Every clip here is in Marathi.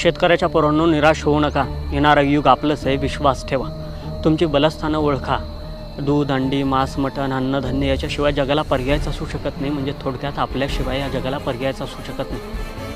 शेतकऱ्याच्या पोरांनो, निराश होऊ नका. येणारं युग आपलंच आहे, विश्वास ठेवा. तुमची बलस्थानं ओळखा. दूध, अंडी, मांस, मटण, अन्नधान्य याच्याशिवाय जगाला पर्यायच असू शकत नाही. म्हणजे थोडक्यात आपल्याशिवाय या जगाला पर्यायच असू शकत नाही.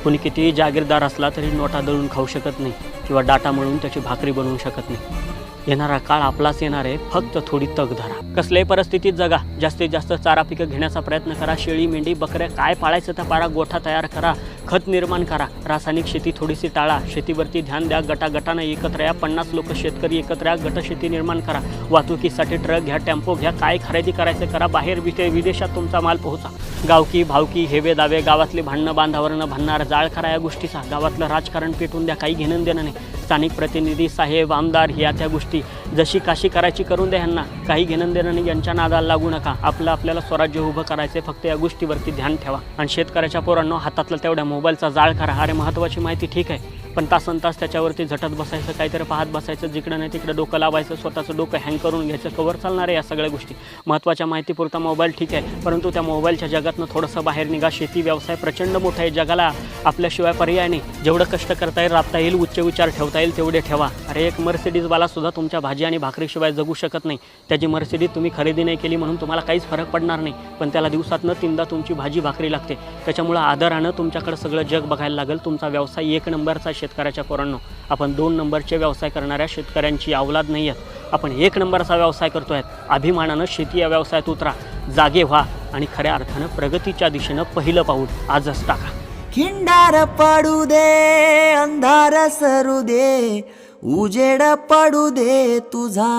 कुणी कितीही जागीरदार असला तरी नोटा दळून खाऊ शकत नाही किंवा डाटा मळून त्याची भाकरी बनवू शकत नाही. येणारा काळ आपलाच येणार आहे, फक्त थोडी तग धरा. कसल्याही परिस्थितीत जगा. जास्तीत जास्त चारा पिकं घेण्याचा प्रयत्न करा. शेळी, मेंढी, बकऱ्या काय पाळायचं त्या पारा. गोठा तयार करा. खत निर्माण करा. रासायनिक शेती थोडीशी टाळा. शेतीवरती ध्यान द्या. गटागटानं एकत्र या. 50 लोक शेतकरी एकत्र या. गटशेती निर्माण करा. वाहतुकीसाठी ट्रक घ्या, टेम्पो घ्या. काय खरेदी करायचं करा. बाहेर विदेशात तुमचा माल पोहोचा. गावकी भावकी, हेवे दावे, गावातले भांडणं बांधावरनं भांडणार, जाळ करा या गोष्टीचा. गावातलं राजकारण पेटून द्या. काही घेणं देणं नाही. स्थानिक प्रतिनिधी, साहेब, आमदार ह्या त्या गोष्टी जशी काशी करायची करून द्या. ह्यांना काही घेणं देणं नाही. यांच्या नादाला लागू नका. आपल्याला स्वराज्य उभं करायचं आहे. फक्त या गोष्टीवरती ध्यान ठेवा. आणि शेतकऱ्याच्या पोरांनो, हातातलं तेवढ्या मोबाईलचा जाळ करा. अरे महत्त्वाची माहिती ठीक आहे, पण तासनतास त्याच्यावरती झटत बसायचं, काहीतरी पाहत बसायचं, जिकडं नाही तिकडं डोकं लावायचं, स्वतःचं डोकं हँग करून घ्यायचं. कवर चालणार आहे या सगळ्या गोष्टी. महत्त्वाच्या माहितीपुरता मोबाईल ठीक आहे, परंतु त्या मोबाईलच्या जगातनं थोडंसं बाहेर निघा. शेती व्यवसाय प्रचंड मोठा आहे. जगाला आपल्याशिवाय पर्याय नाही. जेवढं कष्ट करता येईल, राबता येईल, उच्च विचार ठेवता येईल तेवढे ठेवा. अरे एक मर्सिडीजवालासुद्धा तुमच्या भाजी आणि भाकरीशिवाय जगू शकत नाही. त्याची मर्सिडीज तुम्ही खरेदी नाही केली म्हणून तुम्हाला काहीच फरक पडणार नाही, पण त्याला दिवसातनं 3दा तुमची भाजी भाकरी लागते. त्याच्यामुळं आदरानं तुमच्याकडं सगळं जग बघायला लागेल. तुमचा व्यवसाय 1 नंबरचा. शेतकऱ्याच्या पोरांनो, आपण 2 नंबरचे व्यवसाय करणाऱ्या शेतकऱ्यांची अवलाद नाही आहेत. आपण 1 नंबरचा व्यवसाय करतोय. अभिमानानं शेती या व्यवसायात उतरा. जागे व्हा आणि खऱ्या अर्थानं प्रगतीच्या दिशेनं पहिलं पाऊल आजच टाका. खिंडार पडू दे, अंधार सरू दे, उजेड पडू दे तुझा.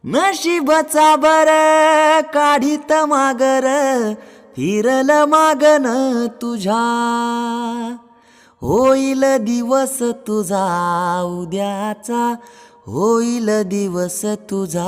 नशिबचा बर काढीत मागर, फिरल मागन तुझ्या. होईल दिवस तुझा उद्याचा, होईल दिवस तुझा.